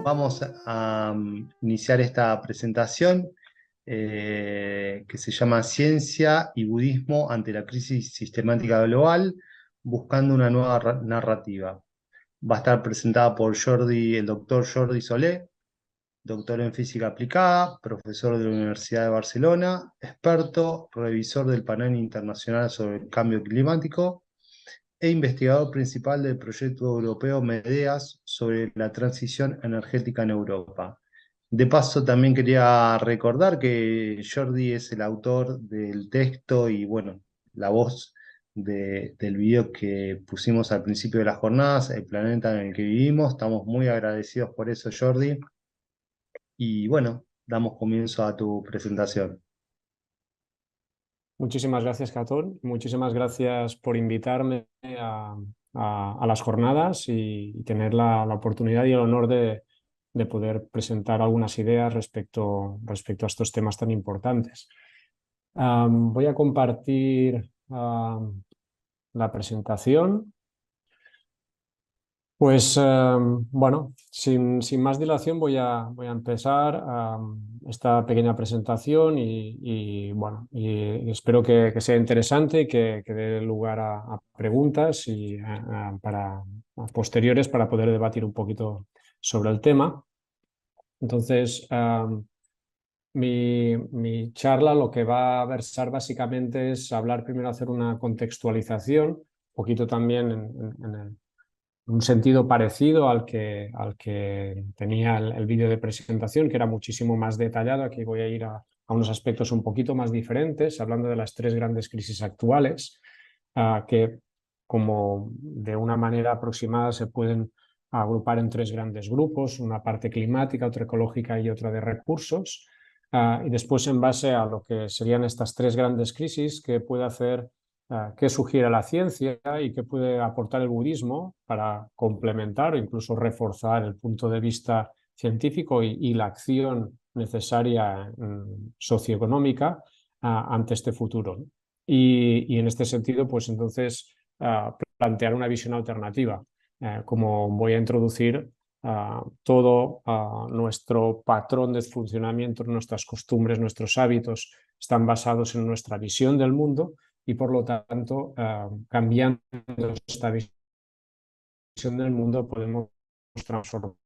vamos a iniciar esta presentación que se llama Ciencia y Budismo ante la crisis sistemática global, buscando una nueva narrativa. Va a estar presentada por el doctor Jordi Solé, doctor en física aplicada, profesor de la Universidad de Barcelona, experto, revisor del panel internacional sobre el cambio climático e investigador principal del proyecto europeo MEDEAS sobre la transición energética en Europa. De paso, también quería recordar que Jordi es el autor del texto y, bueno, la voz del video que pusimos al principio de las jornadas, El planeta en el que vivimos. Estamos muy agradecidos por eso, Jordi. Y bueno, damos comienzo a tu presentación. Muchísimas gracias, Catón. Muchísimas gracias por invitarme a las jornadas y tener la oportunidad y el honor de poder presentar algunas ideas respecto a estos temas tan importantes. Voy a compartir la presentación. Pues bueno, sin más dilación voy a empezar esta pequeña presentación y, bueno, y espero que sea interesante y que dé lugar a preguntas y a posteriores para poder debatir un poquito sobre el tema. Entonces, mi charla lo que va a versar básicamente es hablar primero, hacer una contextualización, un poquito también en un sentido parecido al que tenía el vídeo de presentación, que era muchísimo más detallado. Aquí voy a ir a unos aspectos un poquito más diferentes, hablando de las tres grandes crisis actuales, que como de una manera aproximada se pueden agrupar en tres grandes grupos, una parte climática, otra ecológica y otra de recursos. Y después, en base a lo que serían estas tres grandes crisis, que puede hacer, qué sugiere la ciencia y qué puede aportar el budismo para complementar o incluso reforzar el punto de vista científico y la acción necesaria socioeconómica ante este futuro. Y en este sentido, pues entonces plantear una visión alternativa, como voy a introducir todo nuestro patrón de funcionamiento, nuestras costumbres, nuestros hábitos están basados en nuestra visión del mundo y por lo tanto, cambiando esta visión del mundo podemos transformar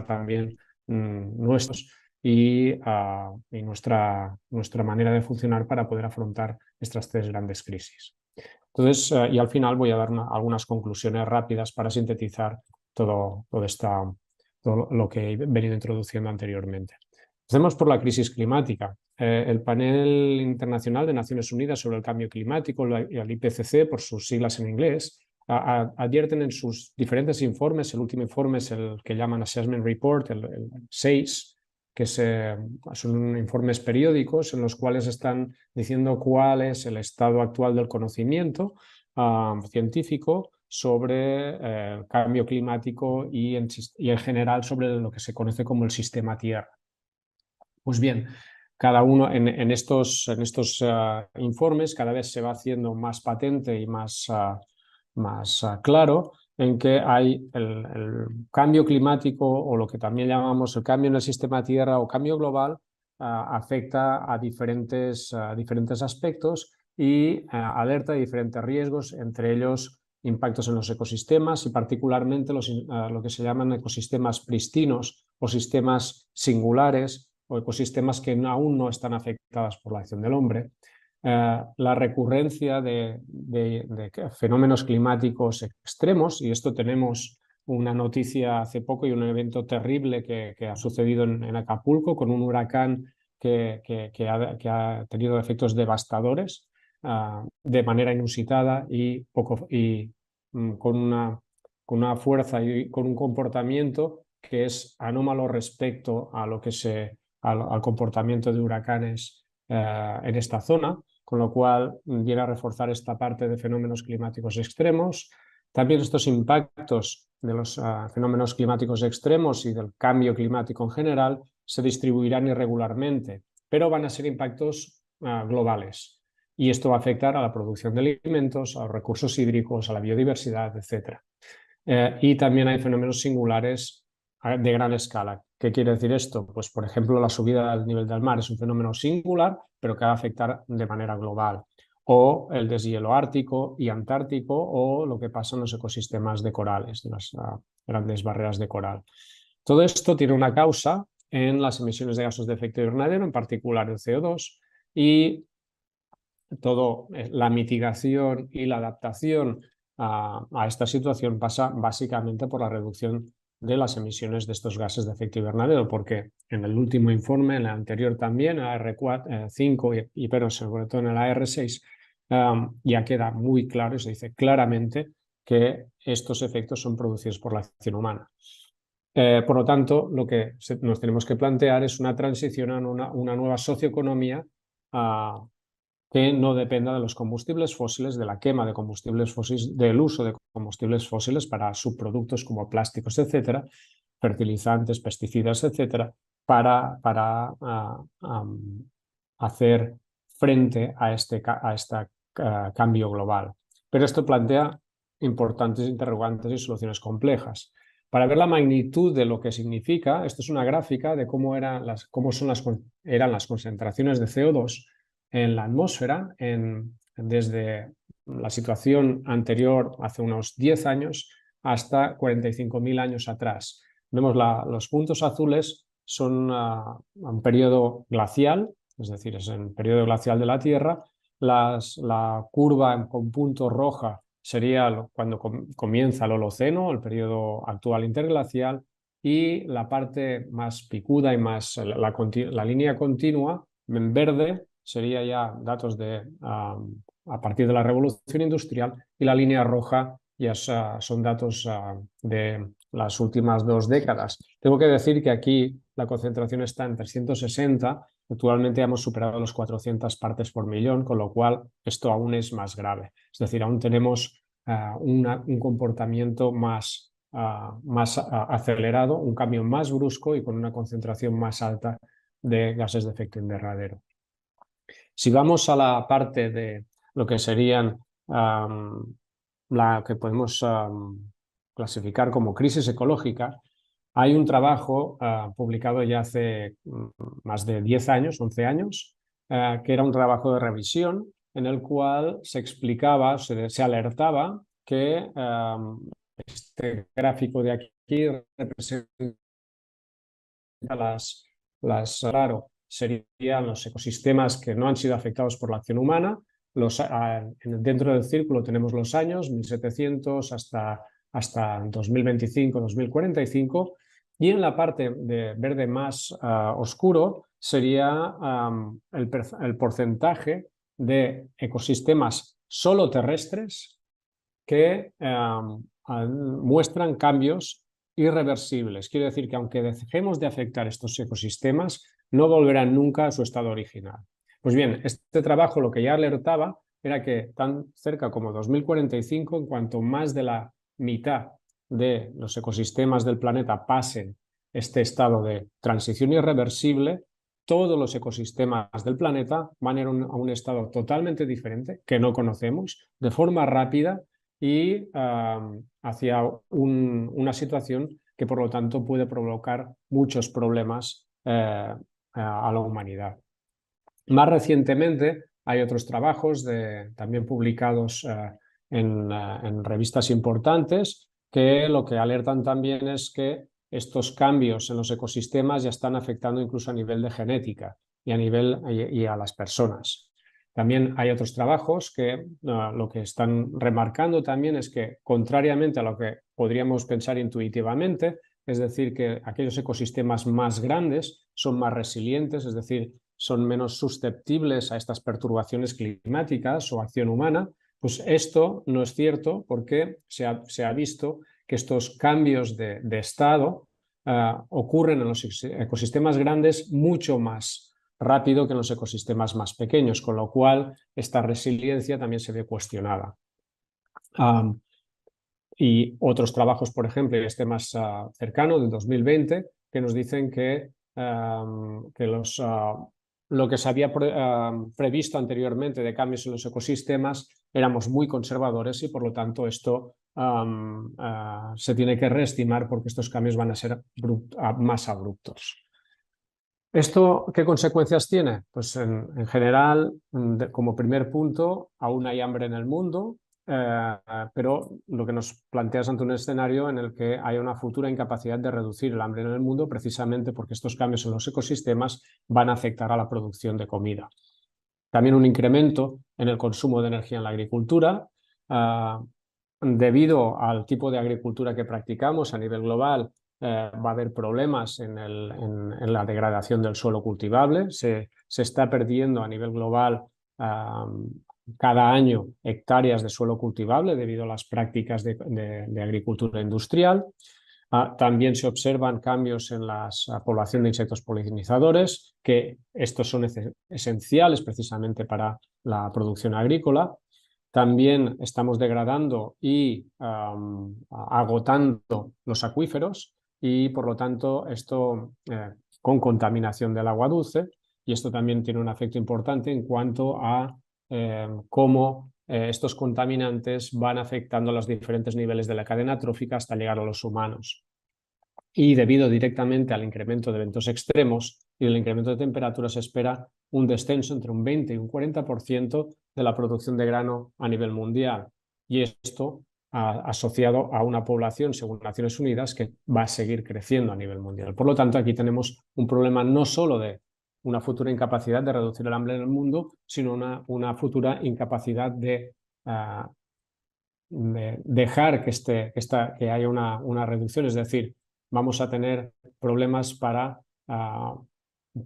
también nuestros y nuestra manera de funcionar para poder afrontar estas tres grandes crisis. Entonces, y al final voy a dar algunas conclusiones rápidas para sintetizar todo lo que he venido introduciendo anteriormente. Empecemos por la crisis climática. El Panel Internacional de Naciones Unidas sobre el Cambio Climático, el IPCC, por sus siglas en inglés, advierten en sus diferentes informes, el último informe es el que llaman Assessment Report, el 6, que son informes periódicos en los cuales están diciendo cuál es el estado actual del conocimiento científico sobre el cambio climático y en general sobre lo que se conoce como el sistema Tierra. Pues bien, cada uno en estos informes cada vez se va haciendo más patente y más claro en que hay el cambio climático o lo que también llamamos el cambio en el sistema Tierra o cambio global afecta a diferentes aspectos y alerta de diferentes riesgos, entre ellos impactos en los ecosistemas y particularmente lo que se llaman ecosistemas pristinos o sistemas singulares o ecosistemas que aún no están afectados por la acción del hombre. La recurrencia de fenómenos climáticos extremos, y esto tenemos una noticia hace poco y un evento terrible que ha sucedido en Acapulco con un huracán que ha tenido efectos devastadores de manera inusitada y con una fuerza y con un comportamiento que es anómalo respecto a lo que al comportamiento de huracanes en esta zona, con lo cual viene a reforzar esta parte de fenómenos climáticos extremos. También estos impactos de los fenómenos climáticos extremos y del cambio climático en general se distribuirán irregularmente, pero van a ser impactos globales. Y esto va a afectar a la producción de alimentos, a los recursos hídricos, a la biodiversidad, etc. Y también hay fenómenos singulares de gran escala. ¿Qué quiere decir esto? Pues, por ejemplo, la subida del nivel del mar es un fenómeno singular, pero que va a afectar de manera global. O el deshielo ártico y antártico, o lo que pasa en los ecosistemas de corales, de las grandes barreras de coral. Todo esto tiene una causa en las emisiones de gases de efecto invernadero, en particular el CO2, y toda la mitigación y la adaptación a esta situación pasa básicamente por la reducción de las emisiones de estos gases de efecto invernadero, porque en el último informe, en el anterior también, el AR5 pero sobre todo en el AR6, ya queda muy claro y se dice claramente que estos efectos son producidos por la acción humana. Por lo tanto, lo que nos tenemos que plantear es una transición a una nueva socioeconomía que no dependa de los combustibles fósiles, de la quema de combustibles fósiles, del uso de combustibles fósiles para subproductos como plásticos, etcétera, fertilizantes, pesticidas, etcétera, para hacer frente a este cambio global. Pero esto plantea importantes interrogantes y soluciones complejas. Para ver la magnitud de lo que significa, esto es una gráfica de cómo eran las concentraciones de CO2 en la atmósfera desde la situación anterior, hace unos 10 años, hasta 45.000 años atrás. Vemos los puntos azules son un periodo glacial, es decir, es el periodo glacial de la Tierra. La curva con punto roja sería cuando comienza el Holoceno, el periodo actual interglacial, y la parte más picuda y más la línea continua en verde sería ya datos a partir de la revolución industrial, y la línea roja ya son datos de las últimas 2 décadas. Tengo que decir que aquí la concentración está en 360, actualmente hemos superado los 400 partes por millón, con lo cual esto aún es más grave. Es decir, aún tenemos un comportamiento más acelerado, un cambio más brusco y con una concentración más alta de gases de efecto invernadero. Si vamos a la parte de lo que serían la que podemos clasificar como crisis ecológica, hay un trabajo publicado ya hace más de 10 años, 11 años, que era un trabajo de revisión en el cual se explicaba, se alertaba que este gráfico de aquí representa claro, serían los ecosistemas que no han sido afectados por la acción humana. Dentro del círculo tenemos los años, 1700 hasta 2025, 2045, y en la parte de verde más oscuro sería el porcentaje de ecosistemas solo terrestres que muestran cambios irreversibles. Quiere decir que aunque dejemos de afectar estos ecosistemas, no volverán nunca a su estado original. Pues bien, este trabajo lo que ya alertaba era que tan cerca como 2045, en cuanto más de la mitad de los ecosistemas del planeta pasen este estado de transición irreversible, todos los ecosistemas del planeta van a un estado totalmente diferente, que no conocemos, de forma rápida, y hacia una situación que por lo tanto puede provocar muchos problemas a la humanidad. Más recientemente hay otros trabajos también publicados en revistas importantes que lo que alertan también es que estos cambios en los ecosistemas ya están afectando incluso a nivel de genética y a las personas. También hay otros trabajos que lo que están remarcando también es que, contrariamente a lo que podríamos pensar intuitivamente, es decir, que aquellos ecosistemas más grandes son más resilientes, es decir, son menos susceptibles a estas perturbaciones climáticas o acción humana, pues esto no es cierto, porque se ha visto que estos cambios de estado ocurren en los ecosistemas grandes mucho más rápido que en los ecosistemas más pequeños, con lo cual esta resiliencia también se ve cuestionada. Y otros trabajos, por ejemplo, este más cercano, del 2020, que nos dicen que los lo que se había previsto anteriormente de cambios en los ecosistemas, éramos muy conservadores y por lo tanto esto se tiene que reestimar porque estos cambios van a ser más abruptos. ¿Esto qué consecuencias tiene? Pues en general, como primer punto, aún hay hambre en el mundo, pero lo que nos plantea es ante un escenario en el que hay una futura incapacidad de reducir el hambre en el mundo, precisamente porque estos cambios en los ecosistemas van a afectar a la producción de comida. También un incremento en el consumo de energía en la agricultura, debido al tipo de agricultura que practicamos a nivel global. Va a haber problemas en la degradación del suelo cultivable. Se está perdiendo a nivel global cada año hectáreas de suelo cultivable debido a las prácticas de agricultura industrial. También se observan cambios en la población de insectos polinizadores, que estos son esenciales precisamente para la producción agrícola. También estamos degradando y agotando los acuíferos y, por lo tanto, esto con contaminación del agua dulce, y esto también tiene un efecto importante en cuanto a cómo estos contaminantes van afectando los diferentes niveles de la cadena trófica hasta llegar a los humanos. Y debido directamente al incremento de eventos extremos y del incremento de temperatura, se espera un descenso entre un 20 y un 40% de la producción de grano a nivel mundial. Y esto asociado a una población, según Naciones Unidas, que va a seguir creciendo a nivel mundial. Por lo tanto, aquí tenemos un problema no solo de una futura incapacidad de reducir el hambre en el mundo, sino una futura incapacidad de dejar que haya una reducción, es decir, vamos a tener problemas para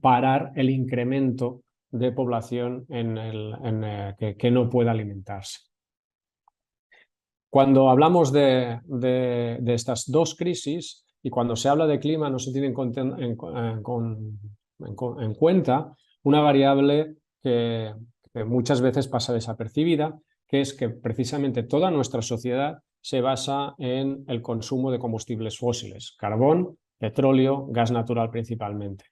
parar el incremento de población que no pueda alimentarse. Cuando hablamos de estas dos crisis y cuando se habla de clima, no se tiene en cuenta una variable que muchas veces pasa desapercibida, que es que precisamente toda nuestra sociedad se basa en el consumo de combustibles fósiles, carbón, petróleo, gas natural principalmente.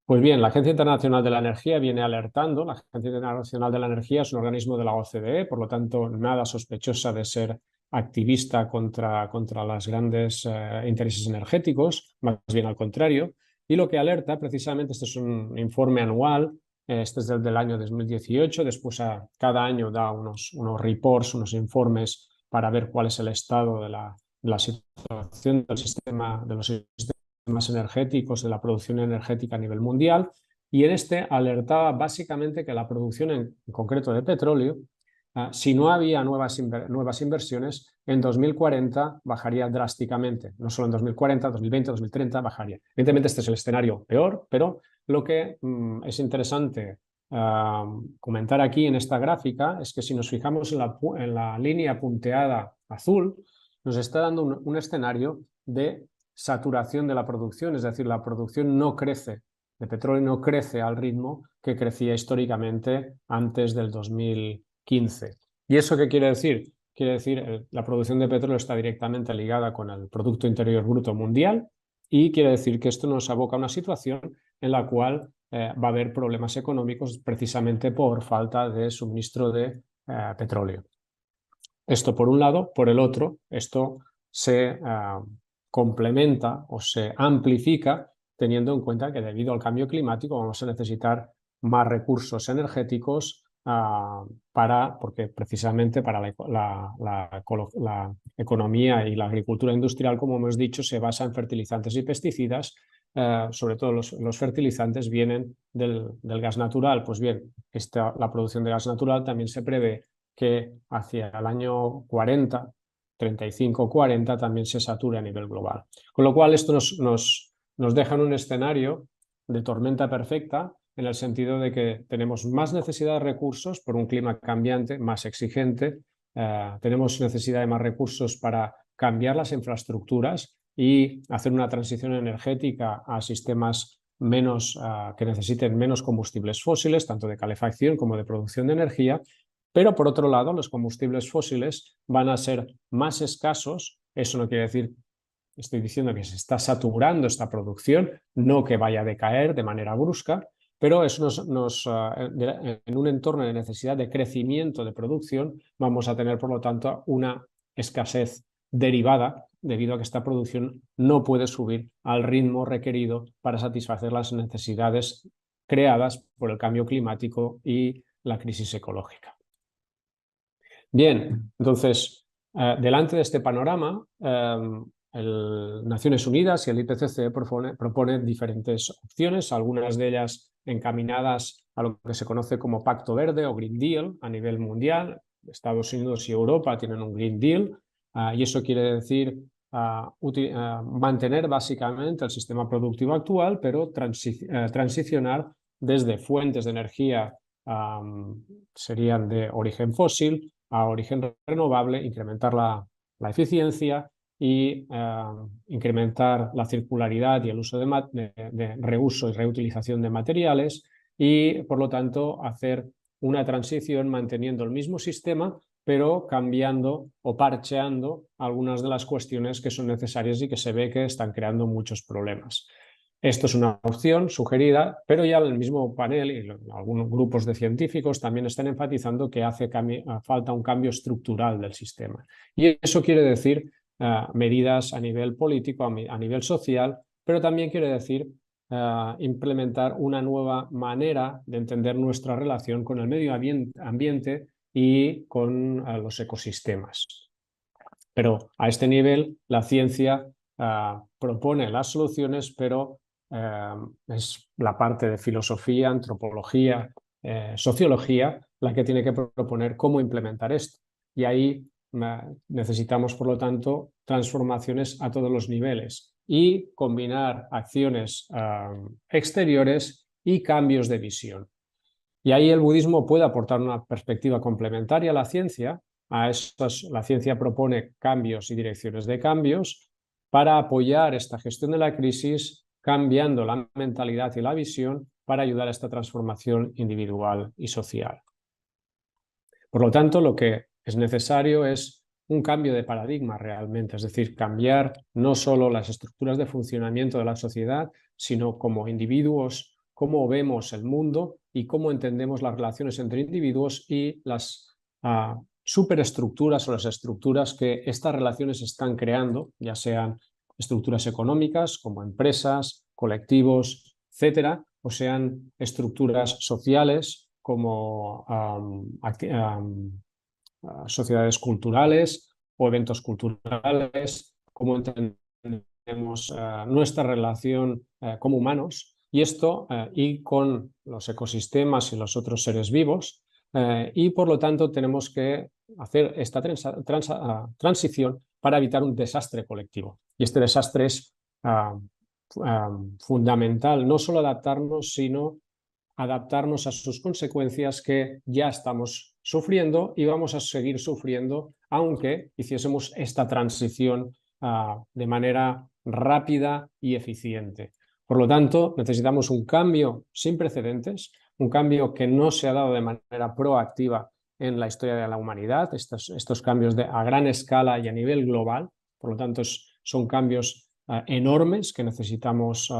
Pues bien, la Agencia Internacional de la Energía viene alertando. La Agencia Internacional de la Energía es un organismo de la OCDE, por lo tanto, nada sospechosa de ser activista contra los grandes intereses energéticos, más bien al contrario. Y lo que alerta, precisamente, este es un informe anual, este es del año 2018, después cada año da unos reports, unos informes para ver cuál es el estado de la situación del sistema, de los sistemas energéticos, de la producción energética a nivel mundial, y en este alertaba básicamente que la producción en concreto de petróleo, si no había nuevas inversiones, en 2040 bajaría drásticamente. No solo en 2040, 2020, 2030 bajaría. Evidentemente este es el escenario peor, pero lo que es interesante comentar aquí en esta gráfica es que si nos fijamos en la línea punteada azul, nos está dando un escenario de saturación de la producción, es decir, la producción no crece, de petróleo no crece al ritmo que crecía históricamente antes del 2015. ¿Y eso qué quiere decir? Quiere decir la producción de petróleo está directamente ligada con el Producto Interior Bruto mundial y quiere decir que esto nos aboca a una situación en la cual va a haber problemas económicos precisamente por falta de suministro de petróleo. Esto por un lado. Por el otro, esto se complementa o se amplifica teniendo en cuenta que debido al cambio climático vamos a necesitar más recursos energéticos porque precisamente para la economía y la agricultura industrial, como hemos dicho, se basa en fertilizantes y pesticidas. Sobre todo los fertilizantes vienen del gas natural. Pues bien, la producción de gas natural también se prevé que hacia el año 40, 35-40 también se sature a nivel global. Con lo cual esto nos deja en un escenario de tormenta perfecta, en el sentido de que tenemos más necesidad de recursos por un clima cambiante, más exigente, tenemos necesidad de más recursos para cambiar las infraestructuras y hacer una transición energética a sistemas que necesiten menos combustibles fósiles, tanto de calefacción como de producción de energía. Pero por otro lado, los combustibles fósiles van a ser más escasos. Eso no quiere decir, estoy diciendo que se está saturando esta producción, no que vaya a decaer de manera brusca, pero eso en un entorno de necesidad de crecimiento de producción vamos a tener, por lo tanto, una escasez derivada debido a que esta producción no puede subir al ritmo requerido para satisfacer las necesidades creadas por el cambio climático y la crisis ecológica. Bien, entonces, delante de este panorama, Naciones Unidas y el IPCC propone diferentes opciones, algunas de ellas encaminadas a lo que se conoce como Pacto Verde o Green Deal a nivel mundial. Estados Unidos y Europa tienen un Green Deal, y eso quiere decir mantener básicamente el sistema productivo actual, pero transicionar desde fuentes de energía serían de origen fósil a origen renovable, incrementar la eficiencia y incrementar la circularidad y el uso de reuso y reutilización de materiales y, por lo tanto, hacer una transición manteniendo el mismo sistema, pero cambiando o parcheando algunas de las cuestiones que son necesarias y que se ve que están creando muchos problemas. Esto es una opción sugerida, pero ya el mismo panel y algunos grupos de científicos también están enfatizando que hace falta un cambio estructural del sistema. Y eso quiere decir medidas a nivel político, a nivel social, pero también quiere decir implementar una nueva manera de entender nuestra relación con el medio ambiente y con los ecosistemas. Pero a este nivel la ciencia propone las soluciones, pero es la parte de filosofía, antropología, sociología, la que tiene que proponer cómo implementar esto. Y ahí necesitamos, por lo tanto, transformaciones a todos los niveles y combinar acciones exteriores y cambios de visión. Y ahí el budismo puede aportar una perspectiva complementaria a la ciencia. La ciencia propone cambios y direcciones de cambios para apoyar esta gestión de la crisis, cambiando la mentalidad y la visión para ayudar a esta transformación individual y social. Por lo tanto, lo que es necesario es un cambio de paradigma realmente, es decir, cambiar no solo las estructuras de funcionamiento de la sociedad, sino como individuos, cómo vemos el mundo y cómo entendemos las relaciones entre individuos y las superestructuras o las estructuras que estas relaciones están creando, ya sean estructuras económicas como empresas, colectivos, etcétera, o sean estructuras sociales como sociedades culturales o eventos culturales, cómo entendemos nuestra relación como humanos, y esto y con los ecosistemas y los otros seres vivos, y por lo tanto tenemos que hacer esta transición para evitar un desastre colectivo. Y este desastre es fundamental, no solo adaptarnos, sino adaptarnos a sus consecuencias que ya estamos sufriendo y vamos a seguir sufriendo aunque hiciésemos esta transición de manera rápida y eficiente. Por lo tanto, necesitamos un cambio sin precedentes, un cambio que no se ha dado de manera proactiva en la historia de la humanidad, estos cambios a gran escala y a nivel global. Por lo tanto, son cambios enormes que necesitamos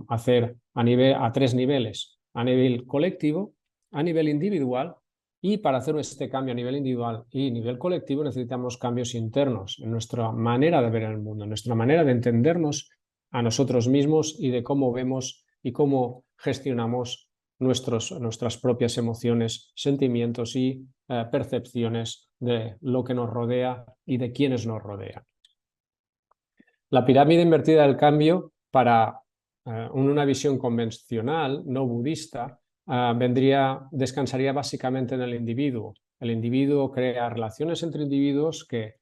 hacer a tres niveles: a nivel colectivo, a nivel individual, y para hacer este cambio a nivel individual y nivel colectivo necesitamos cambios internos en nuestra manera de ver el mundo, en nuestra manera de entendernos a nosotros mismos y de cómo vemos y cómo gestionamos nuestras propias emociones, sentimientos y percepciones de lo que nos rodea y de quienes nos rodean. La pirámide invertida del cambio, para una visión convencional, no budista, descansaría básicamente en el individuo. El individuo crea relaciones entre individuos que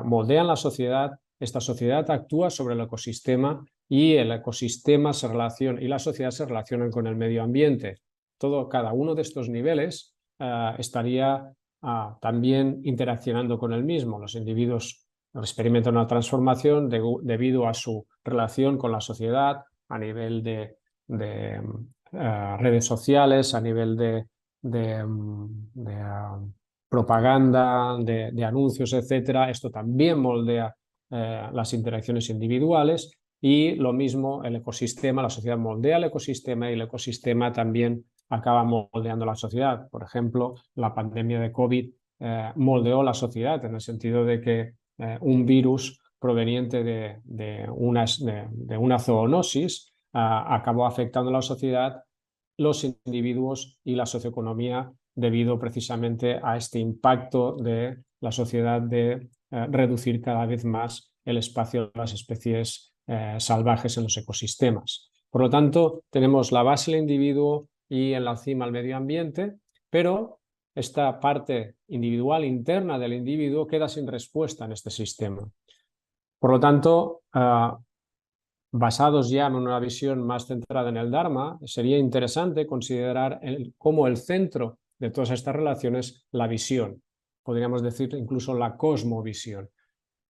moldean la sociedad. Esta sociedad actúa sobre el ecosistema y el ecosistema y la sociedad se relacionan con el medio ambiente. Cada uno de estos niveles estaría también interaccionando con el mismo. Los individuos experimentan una transformación debido a su relación con la sociedad a nivel de redes sociales, a nivel de propaganda, de anuncios, etcétera. Esto también moldea las interacciones individuales y lo mismo el ecosistema, la sociedad moldea el ecosistema y el ecosistema también acaba moldeando la sociedad. Por ejemplo, la pandemia de COVID moldeó la sociedad en el sentido de que un virus proveniente de una zoonosis acabó afectando a la sociedad, los individuos y la socioeconomía debido precisamente a este impacto de la sociedad de reducir cada vez más el espacio de las especies salvajes en los ecosistemas. Por lo tanto, tenemos la base del individuo y en la cima el medio ambiente, pero esta parte individual interna del individuo queda sin respuesta en este sistema. Por lo tanto, basados ya en una visión más centrada en el Dharma, sería interesante considerar como el centro de todas estas relaciones la visión. Podríamos decir incluso la cosmovisión.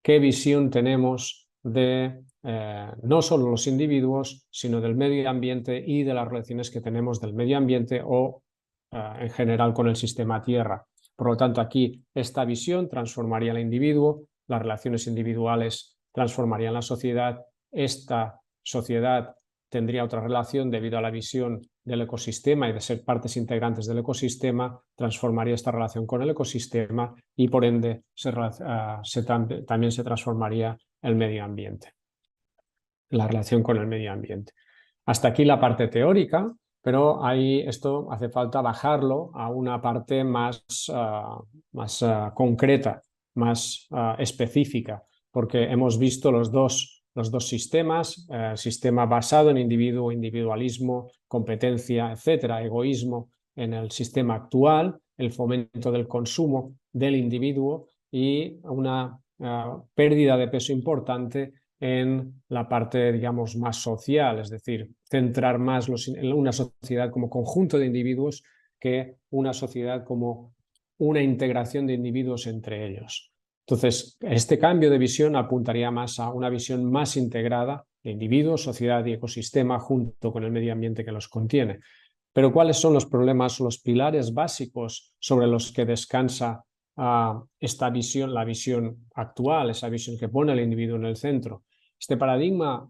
¿Qué visión tenemos de no solo los individuos, sino del medio ambiente y de las relaciones que tenemos del medio ambiente o en general con el sistema Tierra? Por lo tanto, aquí esta visión transformaría al individuo, las relaciones individuales transformarían la sociedad, esta sociedad tendría otra relación debido a la visión del ecosistema y de ser partes integrantes del ecosistema, transformaría esta relación con el ecosistema y por ende también se transformaría el medio ambiente, la relación con el medio ambiente. Hasta aquí la parte teórica, pero ahí esto hace falta bajarlo a una parte más concreta, más específica, porque hemos visto los dos sistemas, sistema basado en individuo, individualismo, competencia, etcétera, egoísmo en el sistema actual, el fomento del consumo del individuo y una pérdida de peso importante en la parte, digamos, más social, es decir, centrar más en una sociedad como conjunto de individuos que una sociedad como una integración de individuos entre ellos. Entonces, este cambio de visión apuntaría más a una visión más integrada de individuos, sociedad y ecosistema junto con el medio ambiente que los contiene. Pero ¿cuáles son los problemas o los pilares básicos sobre los que descansa esta visión, la visión actual, esa visión que pone al individuo en el centro? Este paradigma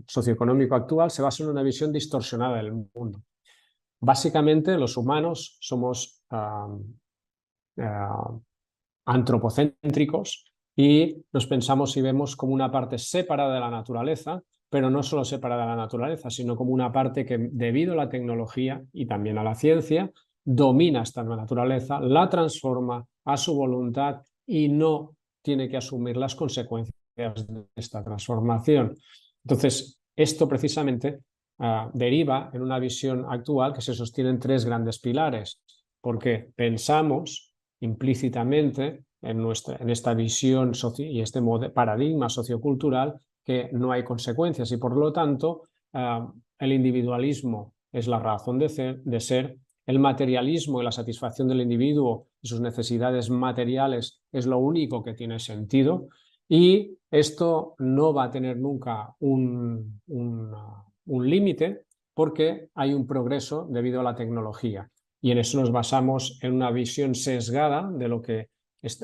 socioeconómico actual se basa en una visión distorsionada del mundo. Básicamente, los humanos somos antropocéntricos y nos pensamos y vemos como una parte separada de la naturaleza, pero no solo separada de la naturaleza, sino como una parte que, debido a la tecnología y también a la ciencia, domina esta naturaleza, la transforma a su voluntad y no tiene que asumir las consecuencias de esta transformación. Entonces, esto precisamente deriva en una visión actual que se sostiene en tres grandes pilares, porque pensamos implícitamente en esta visión y este paradigma sociocultural que no hay consecuencias y por lo tanto el individualismo es la razón de ser, el materialismo y la satisfacción del individuo y sus necesidades materiales es lo único que tiene sentido y esto no va a tener nunca un límite porque hay un progreso debido a la tecnología. Y en eso nos basamos en una visión sesgada de lo que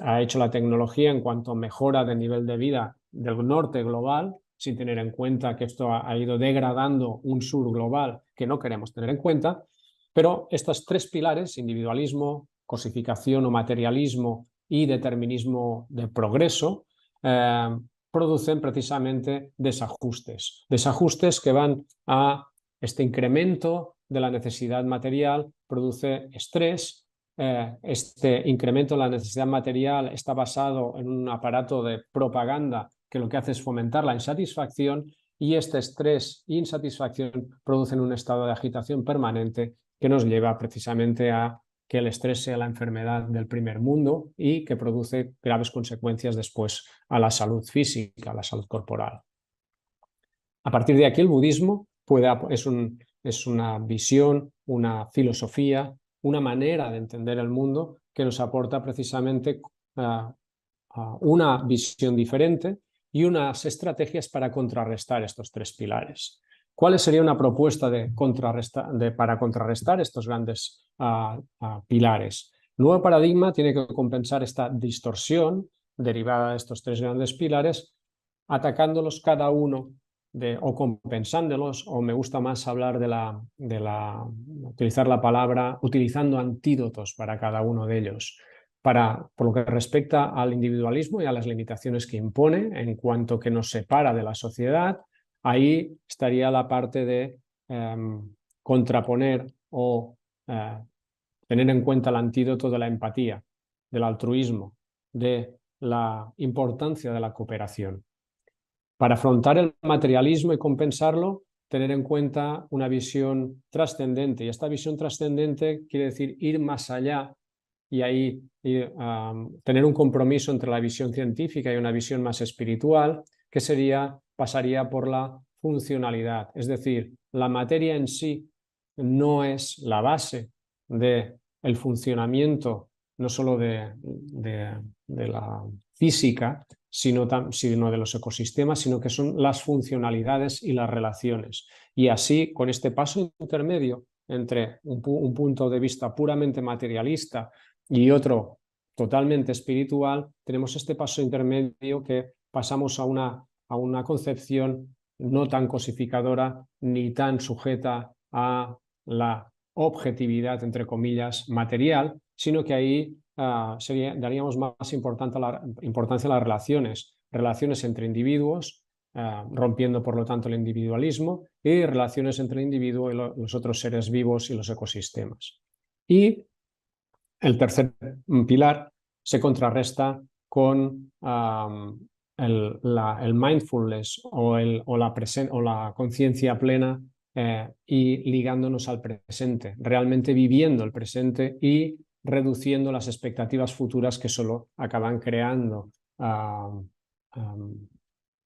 ha hecho la tecnología en cuanto a mejora del nivel de vida del norte global, sin tener en cuenta que esto ha ido degradando un sur global que no queremos tener en cuenta. Pero estos tres pilares, individualismo, cosificación o materialismo y determinismo de progreso, producen precisamente desajustes que van a este incremento de la necesidad material, produce estrés. Este incremento de la necesidad material está basado en un aparato de propaganda que lo que hace es fomentar la insatisfacción y este estrés e insatisfacción producen un estado de agitación permanente que nos lleva precisamente a que el estrés sea la enfermedad del primer mundo y que produce graves consecuencias después a la salud física, a la salud corporal. A partir de aquí el budismo es una visión, una filosofía, una manera de entender el mundo que nos aporta precisamente una visión diferente y unas estrategias para contrarrestar estos tres pilares. ¿Cuál sería una propuesta para contrarrestar estos grandes pilares? El nuevo paradigma tiene que compensar esta distorsión derivada de estos tres grandes pilares, atacándolos cada uno o compensándolos, o me gusta más hablar utilizar la palabra, utilizando antídotos para cada uno de ellos. Por lo que respecta al individualismo y a las limitaciones que impone en cuanto que nos separa de la sociedad, ahí estaría la parte de contraponer o tener en cuenta el antídoto de la empatía, del altruismo, de la importancia de la cooperación. Para afrontar el materialismo y compensarlo, tener en cuenta una visión trascendente. Y esta visión trascendente quiere decir ir más allá y ahí tener un compromiso entre la visión científica y una visión más espiritual, que pasaría por la funcionalidad. Es decir, la materia en sí no es la base del funcionamiento, no solo de la física, sino de los ecosistemas, sino que son las funcionalidades y las relaciones. Y así, con este paso intermedio entre un punto de vista puramente materialista y otro totalmente espiritual, tenemos este paso intermedio que pasamos a una concepción no tan cosificadora ni tan sujeta a la objetividad, entre comillas, material, sino que ahí daríamos más importancia a las relaciones entre individuos, rompiendo por lo tanto el individualismo, y relaciones entre el individuo y los otros seres vivos y los ecosistemas. Y el tercer pilar se contrarresta con el mindfulness o la conciencia plena y ligándonos al presente, realmente viviendo el presente y reduciendo las expectativas futuras que solo acaban creando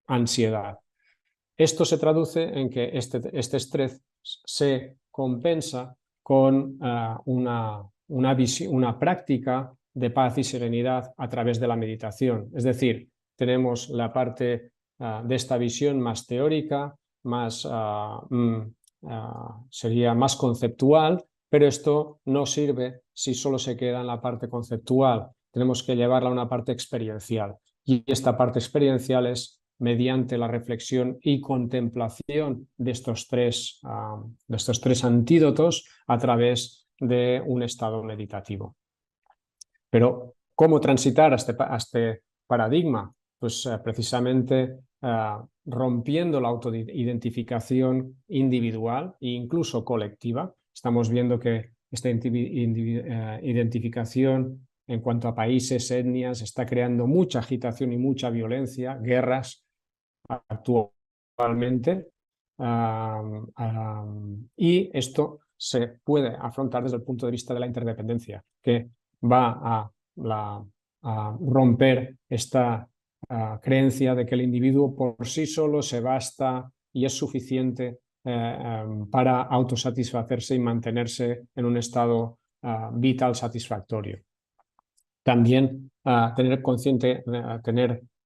ansiedad. Esto se traduce en que este estrés se compensa con una práctica de paz y serenidad a través de la meditación. Es decir, tenemos la parte de esta visión más teórica, sería más conceptual, pero esto no sirve si solo se queda en la parte conceptual. Tenemos que llevarla a una parte experiencial. Y esta parte experiencial es mediante la reflexión y contemplación de estos tres antídotos a través de un estado meditativo. Pero, ¿cómo transitar a este paradigma? Pues precisamente rompiendo la autoidentificación individual e incluso colectiva. Estamos viendo que esta identificación en cuanto a países, etnias, está creando mucha agitación y mucha violencia, guerras actualmente. Y esto se puede afrontar desde el punto de vista de la interdependencia, que va a romper esta creencia de que el individuo por sí solo se basta y es suficiente para autosatisfacerse y mantenerse en un estado vital satisfactorio. También tener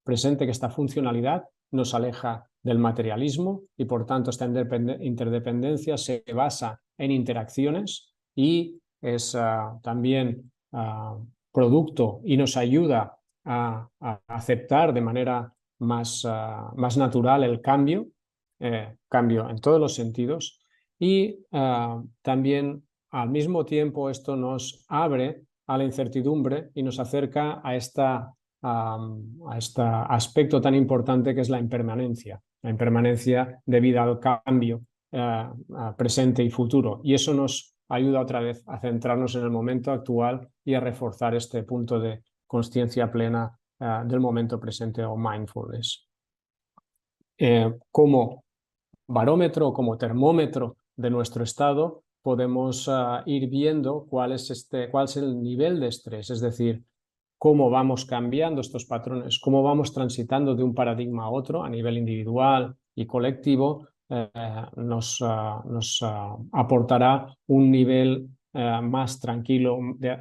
presente que esta funcionalidad nos aleja del materialismo y por tanto esta interdependencia se basa en interacciones y es también producto y nos ayuda a aceptar de manera más natural el cambio en todos los sentidos y también al mismo tiempo esto nos abre a la incertidumbre y nos acerca a este aspecto tan importante que es la impermanencia debida al cambio presente y futuro. Y eso nos ayuda otra vez a centrarnos en el momento actual y a reforzar este punto de consciencia plena del momento presente o mindfulness. Como barómetro, como termómetro de nuestro estado, podemos ir viendo cuál es el nivel de estrés, es decir, cómo vamos cambiando estos patrones, cómo vamos transitando de un paradigma a otro a nivel individual y colectivo, nos aportará un nivel más tranquilo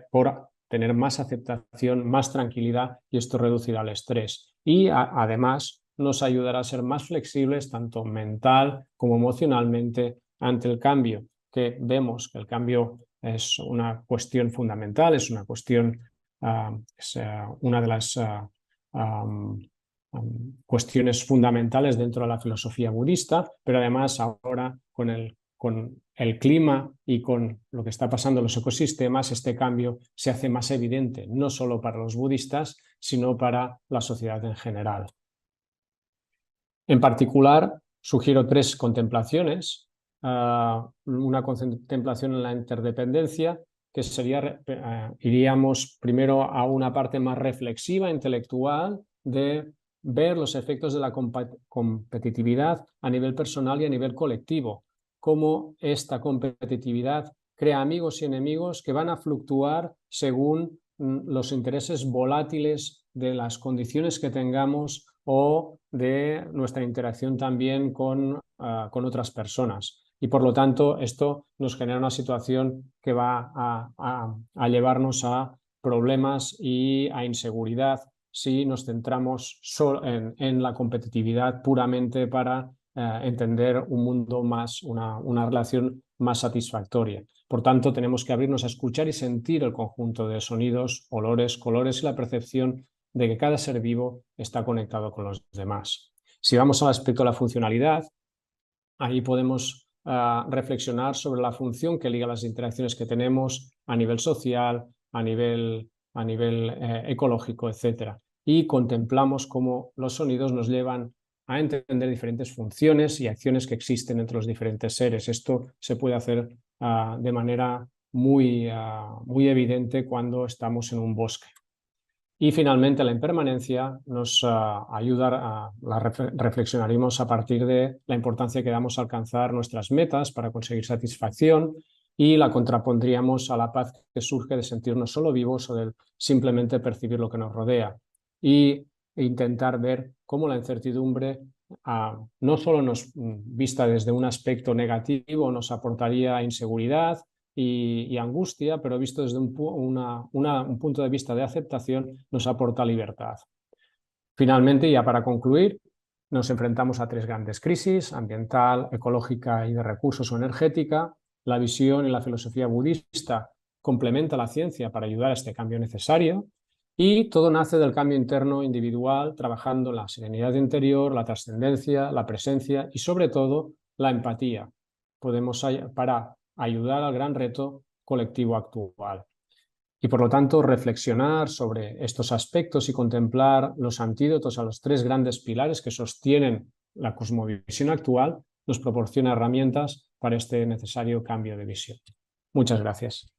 por tener más aceptación, más tranquilidad y esto reducirá el estrés. Y además nos ayudará a ser más flexibles tanto mental como emocionalmente ante el cambio, que vemos que el cambio es una cuestión fundamental, es una cuestión, es una de las cuestiones fundamentales dentro de la filosofía budista, pero además ahora con el clima y con lo que está pasando en los ecosistemas, este cambio se hace más evidente, no solo para los budistas, sino para la sociedad en general. En particular, sugiero 3 contemplaciones. Una contemplación en la interdependencia, que sería, iríamos primero a una parte más reflexiva, intelectual, de ver los efectos de la competitividad a nivel personal y a nivel colectivo, cómo esta competitividad crea amigos y enemigos que van a fluctuar según los intereses volátiles de las condiciones que tengamos o de nuestra interacción también con otras personas. Y por lo tanto, esto nos genera una situación que va a llevarnos a problemas y a inseguridad si nos centramos solo en la competitividad puramente para entender un mundo más, una relación más satisfactoria. Por tanto, tenemos que abrirnos a escuchar y sentir el conjunto de sonidos, olores, colores y la percepción de que cada ser vivo está conectado con los demás. Si vamos al aspecto de la funcionalidad, ahí podemos reflexionar sobre la función que liga las interacciones que tenemos a nivel social, a nivel ecológico, etc. Y contemplamos cómo los sonidos nos llevan a entender diferentes funciones y acciones que existen entre los diferentes seres. Esto se puede hacer de manera muy evidente cuando estamos en un bosque. Y finalmente la impermanencia nos ayuda reflexionaremos a partir de la importancia que damos a alcanzar nuestras metas para conseguir satisfacción y la contrapondríamos a la paz que surge de sentirnos solo vivos o de simplemente percibir lo que nos rodea y intentar ver cómo la incertidumbre no solo vista desde un aspecto negativo nos aportaría inseguridad y angustia, pero visto desde un punto de vista de aceptación, nos aporta libertad. Finalmente, ya para concluir, nos enfrentamos a 3 grandes crisis: ambiental, ecológica y de recursos o energética. La visión y la filosofía budista complementa la ciencia para ayudar a este cambio necesario y todo nace del cambio interno individual, trabajando la serenidad interior, la trascendencia, la presencia y sobre todo la empatía. Podemos para ayudar al gran reto colectivo actual. Y por lo tanto, reflexionar sobre estos aspectos y contemplar los antídotos a los 3 grandes pilares que sostienen la cosmovisión actual nos proporciona herramientas para este necesario cambio de visión. Muchas gracias.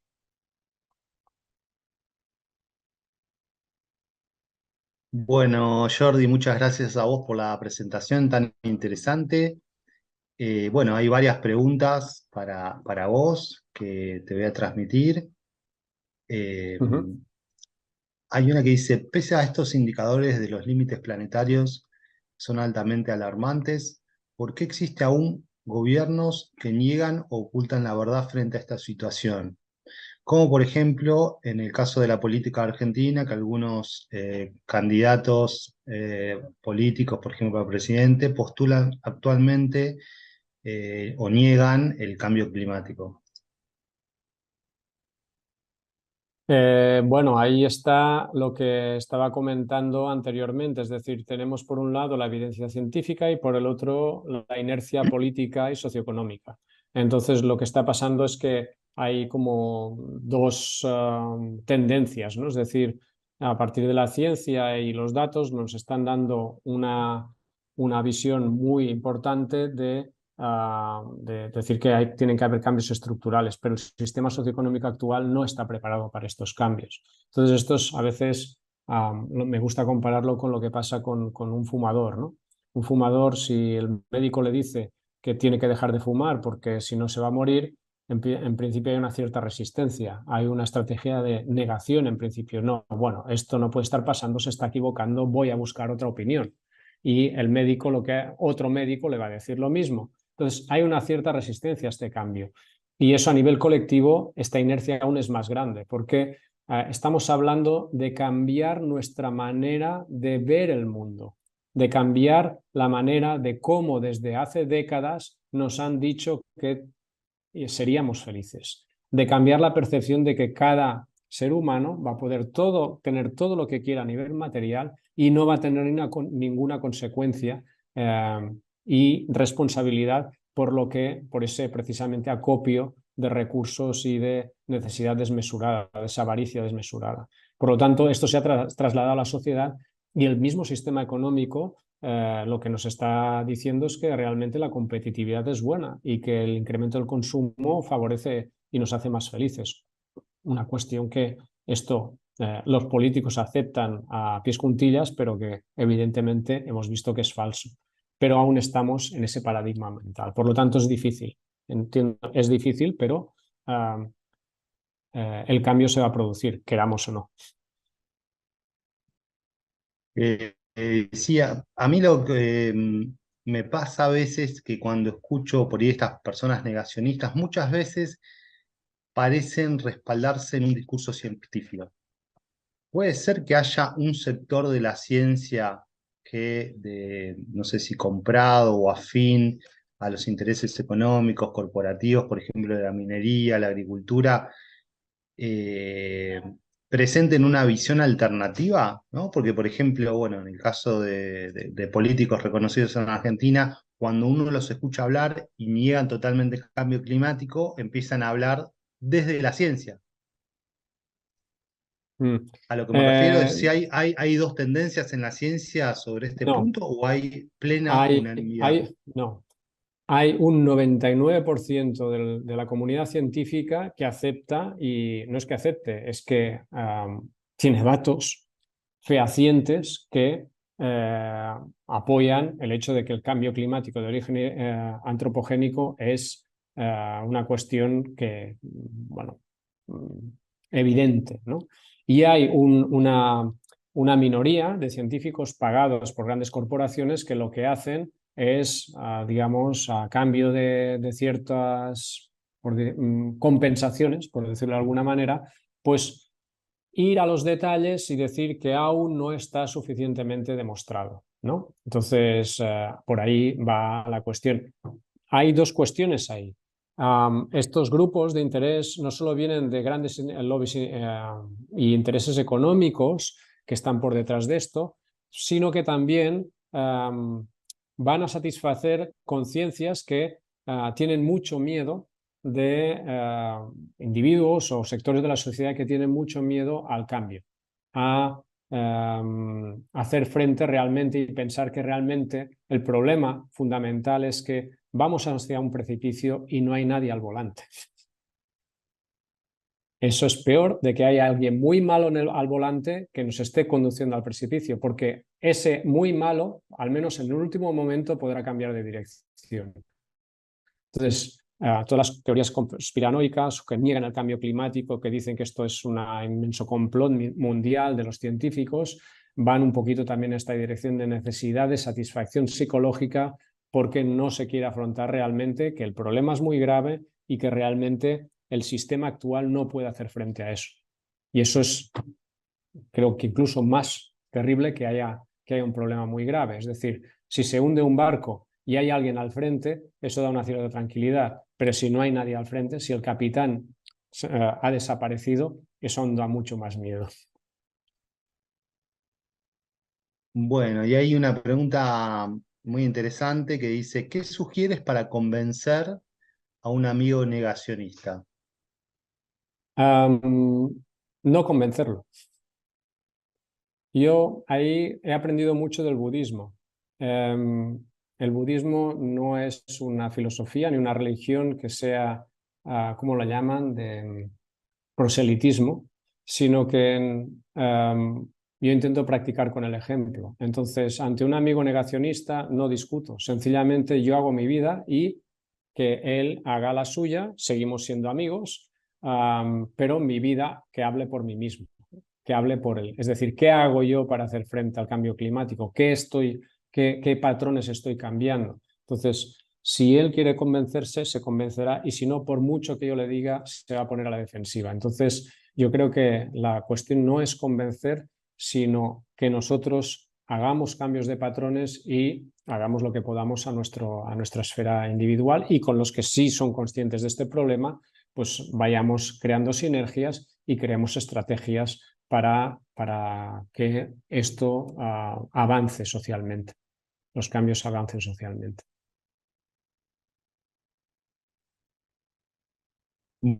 Bueno, Jordi, muchas gracias a vos por la presentación tan interesante. Bueno, hay varias preguntas para vos que te voy a transmitir. Eh, Hay una que dice, pese a estos indicadores de los límites planetarios son altamente alarmantes, ¿por qué existe aún gobiernos que niegan o ocultan la verdad frente a esta situación? Como por ejemplo en el caso de la política argentina, que algunos candidatos políticos, por ejemplo, a presidente, postulan actualmente o niegan el cambio climático. Bueno, ahí está lo que estaba comentando anteriormente, es decir, tenemos por un lado la evidencia científica y por el otro la inercia política y socioeconómica. Entonces, lo que está pasando es que hay como 2 tendencias, ¿no? Es decir, a partir de la ciencia y los datos nos están dando una visión muy importante de decir que tienen que haber cambios estructurales, pero el sistema socioeconómico actual no está preparado para estos cambios. Entonces, estos a veces me gusta compararlo con lo que pasa con un fumador, ¿no? Un fumador, si el médico le dice que tiene que dejar de fumar porque si no se va a morir, en principio hay una cierta resistencia, hay una estrategia de negación en principio. No, bueno, esto no puede estar pasando, se está equivocando, voy a buscar otra opinión. Y el médico, otro médico le va a decir lo mismo. Entonces, hay una cierta resistencia a este cambio. Y eso a nivel colectivo, esta inercia aún es más grande, porque estamos hablando de cambiar nuestra manera de ver el mundo, de cambiar la manera de cómo desde hace décadas nos han dicho que seríamos felices, de cambiar la percepción de que cada ser humano va a poder tener todo lo que quiera a nivel material y no va a tener ninguna consecuencia y responsabilidad por ese precisamente acopio de recursos y de necesidad desmesurada, de esa avaricia desmesurada. Por lo tanto, esto se ha trasladado a la sociedad y el mismo sistema económico lo que nos está diciendo es que realmente la competitividad es buena y que el incremento del consumo favorece y nos hace más felices. Una cuestión que esto los políticos aceptan a pies juntillas, pero que evidentemente hemos visto que es falso. Pero aún estamos en ese paradigma mental. Por lo tanto, es difícil. Entiendo, es difícil, pero el cambio se va a producir, queramos o no. Sí, a mí lo que me pasa a veces que cuando escucho por ahí estas personas negacionistas, muchas veces parecen respaldarse en un discurso científico. Puede ser que haya un sector de la ciencia que, no sé si comprado o afín a los intereses económicos, corporativos, por ejemplo, de la minería, la agricultura, eh, presenten una visión alternativa, ¿no? Porque, por ejemplo, bueno, en el caso de políticos reconocidos en Argentina, cuando uno los escucha hablar y niegan totalmente el cambio climático, empiezan a hablar desde la ciencia. Mm. A lo que me refiero es si hay dos tendencias en la ciencia sobre este No, punto o hay plena unanimidad. no. Hay un 99% de la comunidad científica que acepta, y no es que acepte, es que tiene datos fehacientes que apoyan el hecho de que el cambio climático de origen antropogénico es una cuestión que, bueno, evidente, ¿no? Y hay una minoría de científicos pagados por grandes corporaciones que lo que hacen es, digamos, a cambio de ciertas compensaciones, por decirlo de alguna manera, pues ir a los detalles y decir que aún no está suficientemente demostrado, ¿no? Entonces, por ahí va la cuestión. Hay dos cuestiones ahí. Estos grupos de interés no solo vienen de grandes lobbies y intereses económicos que están por detrás de esto, sino que también van a satisfacer conciencias que tienen mucho miedo de individuos o sectores de la sociedad que tienen mucho miedo al cambio, a hacer frente realmente y pensar que realmente el problema fundamental es que vamos hacia un precipicio y no hay nadie al volante. Eso es peor de que haya alguien muy malo al volante que nos esté conduciendo al precipicio, porque ese muy malo, al menos en el último momento, podrá cambiar de dirección. Entonces, todas las teorías conspiranoicas que niegan el cambio climático, que dicen que esto es un inmenso complot mundial de los científicos, van un poquito también en esta dirección de necesidad de satisfacción psicológica porque no se quiere afrontar realmente que el problema es muy grave y que realmente el sistema actual no puede hacer frente a eso. Y eso es, creo que incluso más terrible que haya un problema muy grave. Es decir, si se hunde un barco y hay alguien al frente, eso da una cierta tranquilidad. Pero si no hay nadie al frente, si el capitán ha desaparecido, eso da mucho más miedo. Bueno, y hay una pregunta muy interesante que dice, ¿qué sugieres para convencer a un amigo negacionista? No convencerlo. Yo ahí he aprendido mucho del budismo. El budismo no es una filosofía ni una religión que sea, ¿cómo lo llaman?, de proselitismo, sino que yo intento practicar con el ejemplo. Entonces, ante un amigo negacionista no discuto, sencillamente yo hago mi vida y que él haga la suya, seguimos siendo amigos, pero mi vida que hable por mí mismo, que hable por él. Es decir, ¿qué hago yo para hacer frente al cambio climático? ¿Qué patrones estoy cambiando? Entonces, si él quiere convencerse, se convencerá y si no, por mucho que yo le diga, se va a poner a la defensiva. Entonces, yo creo que la cuestión no es convencer, sino que nosotros hagamos cambios de patrones y hagamos lo que podamos a nuestra esfera individual y con los que sí son conscientes de este problema, pues vayamos creando sinergias y creemos estrategias para que esto avance socialmente, los cambios avancen socialmente.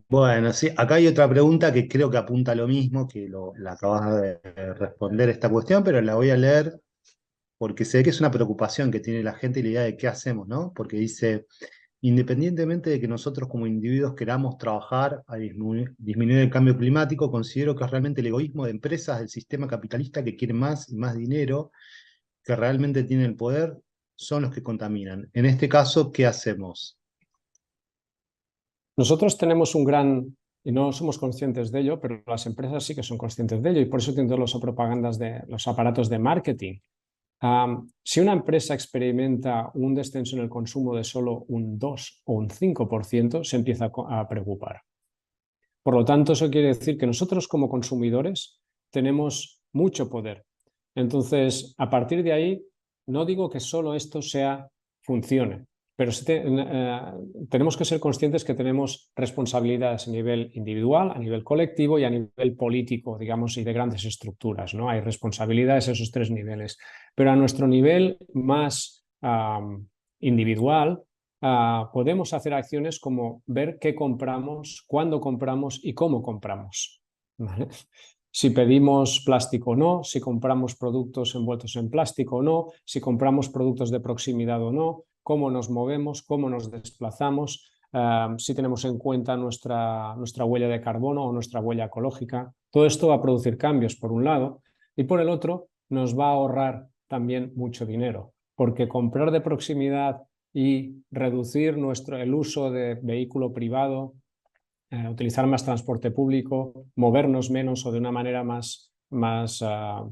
Bueno, sí, acá hay otra pregunta que creo que apunta a lo mismo, que la acabas de responder esta cuestión, pero la voy a leer porque sé que es una preocupación que tiene la gente y la idea de qué hacemos, ¿no? Porque dice, independientemente de que nosotros como individuos queramos trabajar a disminuir el cambio climático, considero que es realmente el egoísmo de empresas del sistema capitalista que quieren más y más dinero, que realmente tienen el poder, son los que contaminan. En este caso, ¿qué hacemos? Nosotros tenemos un gran, y no somos conscientes de ello, pero las empresas sí que son conscientes de ello y por eso tienen todas las propagandas de los aparatos de marketing. Si una empresa experimenta un descenso en el consumo de solo un 2 o un 5%, se empieza a preocupar. Por lo tanto, eso quiere decir que nosotros como consumidores tenemos mucho poder. Entonces, a partir de ahí, no digo que solo esto funcione, pero tenemos que ser conscientes que tenemos responsabilidades a nivel individual, a nivel colectivo y a nivel político, digamos, y de grandes estructuras, ¿no? Hay responsabilidades a esos tres niveles. Pero a nuestro nivel más individual, podemos hacer acciones como ver qué compramos, cuándo compramos y cómo compramos, ¿vale? Si pedimos plástico o no, si compramos productos envueltos en plástico o no, si compramos productos de proximidad o no, cómo nos movemos, cómo nos desplazamos, si tenemos en cuenta nuestra huella de carbono o nuestra huella ecológica. Todo esto va a producir cambios por un lado y por el otro nos va a ahorrar también mucho dinero, porque comprar de proximidad y reducir el uso de vehículo privado, utilizar más transporte público, movernos menos o de una manera más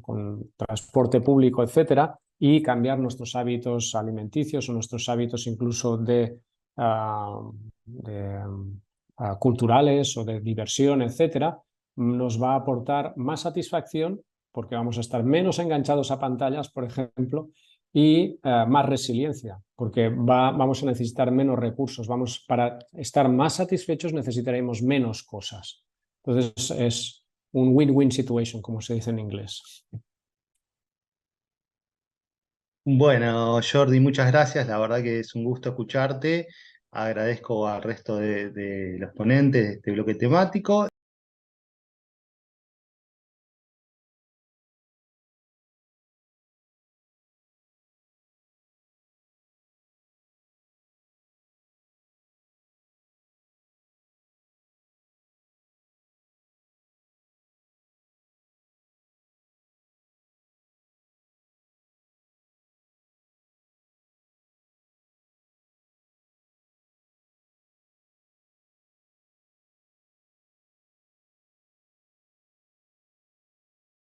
con transporte público, etcétera, y cambiar nuestros hábitos alimenticios o nuestros hábitos incluso de culturales o de diversión, etcétera, nos va a aportar más satisfacción porque vamos a estar menos enganchados a pantallas, por ejemplo, y más resiliencia, porque vamos a necesitar menos recursos. Para estar más satisfechos necesitaremos menos cosas. Entonces es un win-win situation, como se dice en inglés. Bueno, Jordi, muchas gracias. La verdad que es un gusto escucharte. Agradezco al resto de los ponentes de este bloque temático.